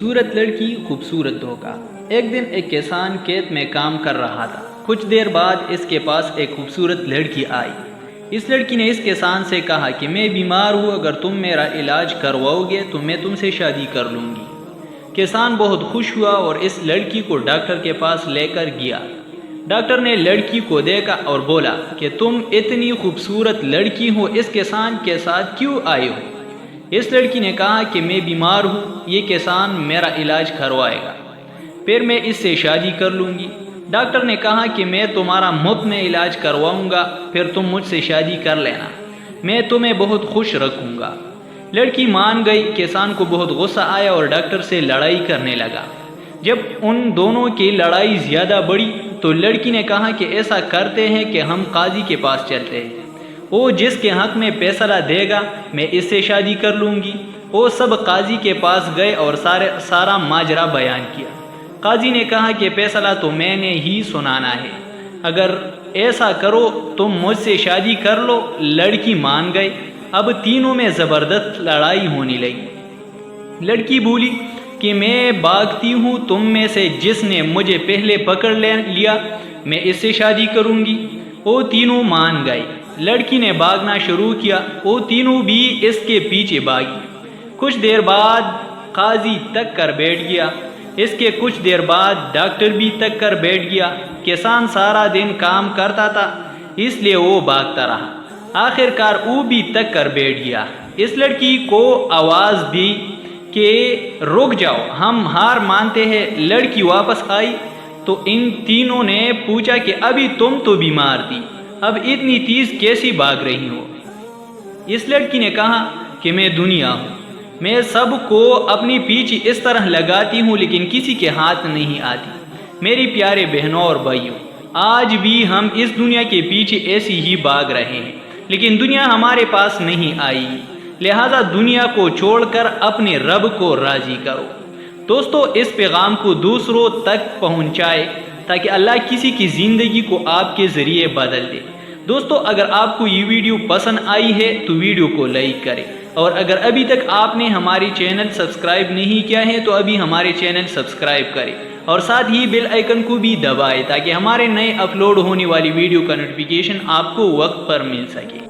خوبصورت لڑکی خوبصورت دھوکہ۔ ایک دن ایک کسان کھیت میں کام کر رہا تھا۔ کچھ دیر بعد اس کے پاس ایک خوبصورت لڑکی آئی۔ اس لڑکی نے اس کسان سے کہا کہ میں بیمار ہوں، اگر تم میرا علاج کرواؤ گے تو میں تم سے شادی کر لوں گی۔ کسان بہت خوش ہوا اور اس لڑکی کو ڈاکٹر کے پاس لے کر گیا۔ ڈاکٹر نے لڑکی کو دیکھا اور بولا کہ تم اتنی خوبصورت لڑکی ہو، اس کسان کے ساتھ کیوں آئے ہو؟ اس لڑکی نے کہا کہ میں بیمار ہوں، یہ کسان میرا علاج کروائے گا، پھر میں اس سے شادی کر لوں گی۔ ڈاکٹر نے کہا کہ میں تمہارا مفت میں علاج کرواؤں گا، پھر تم مجھ سے شادی کر لینا، میں تمہیں بہت خوش رکھوں گا۔ لڑکی مان گئی۔ کسان کو بہت غصہ آیا اور ڈاکٹر سے لڑائی کرنے لگا۔ جب ان دونوں کی لڑائی زیادہ بڑھی تو لڑکی نے کہا کہ ایسا کرتے ہیں کہ ہم قاضی کے پاس چلتے ہیں، وہ جس کے حق میں فیصلہ دے گا میں اس سے شادی کر لوں گی۔ وہ سب قاضی کے پاس گئے اور سارا ماجرا بیان کیا۔ قاضی نے کہا کہ فیصلہ تو میں نے ہی سنانا ہے، اگر ایسا کرو تم مجھ سے شادی کر لو۔ لڑکی مان گئی۔ اب تینوں میں زبردست لڑائی ہونے لگی۔ لڑکی بولی کہ میں بھاگتی ہوں، تم میں سے جس نے مجھے پہلے پکڑ لیا میں اس سے شادی کروں گی۔ وہ تینوں مان گئے۔ لڑکی نے بھاگنا شروع کیا، وہ تینوں بھی اس کے پیچھے بھاگی۔ کچھ دیر بعد قاضی تک کر بیٹھ گیا۔ اس کے کچھ دیر بعد ڈاکٹر بھی تک کر بیٹھ گیا۔ کسان سارا دن کام کرتا تھا اس لیے وہ بھاگتا رہا۔ آخر کار وہ بھی تک کر بیٹھ گیا۔ اس لڑکی کو آواز دی کہ رک جاؤ، ہم ہار مانتے ہیں۔ لڑکی واپس آئی تو ان تینوں نے پوچھا کہ ابھی تم تو بیمار تھی، اب اتنی تیز کیسی بھاگ رہی ہو؟ اس لڑکی نے کہا کہ میں دنیا ہوں، میں سب کو اپنی پیچھے اس طرح لگاتی ہوں لیکن کسی کے ہاتھ نہیں آتی۔ میری پیارے بہنوں اور بھائیوں، آج بھی ہم اس دنیا کے پیچھے ایسی ہی بھاگ رہے ہیں لیکن دنیا ہمارے پاس نہیں آئی، لہذا دنیا کو چھوڑ کر اپنے رب کو راضی کرو۔ دوستو، اس پیغام کو دوسروں تک پہنچائے تاکہ اللہ کسی کی زندگی کو آپ کے ذریعے بدل دے۔ دوستو، اگر آپ کو یہ ویڈیو پسند آئی ہے تو ویڈیو کو لائک کریں، اور اگر ابھی تک آپ نے ہماری چینل سبسکرائب نہیں کیا ہے تو ابھی ہمارے چینل سبسکرائب کریں اور ساتھ ہی بیل آئیکن کو بھی دبائیں تاکہ ہمارے نئے اپلوڈ ہونے والی ویڈیو کا نوٹیفیکیشن آپ کو وقت پر مل سکے۔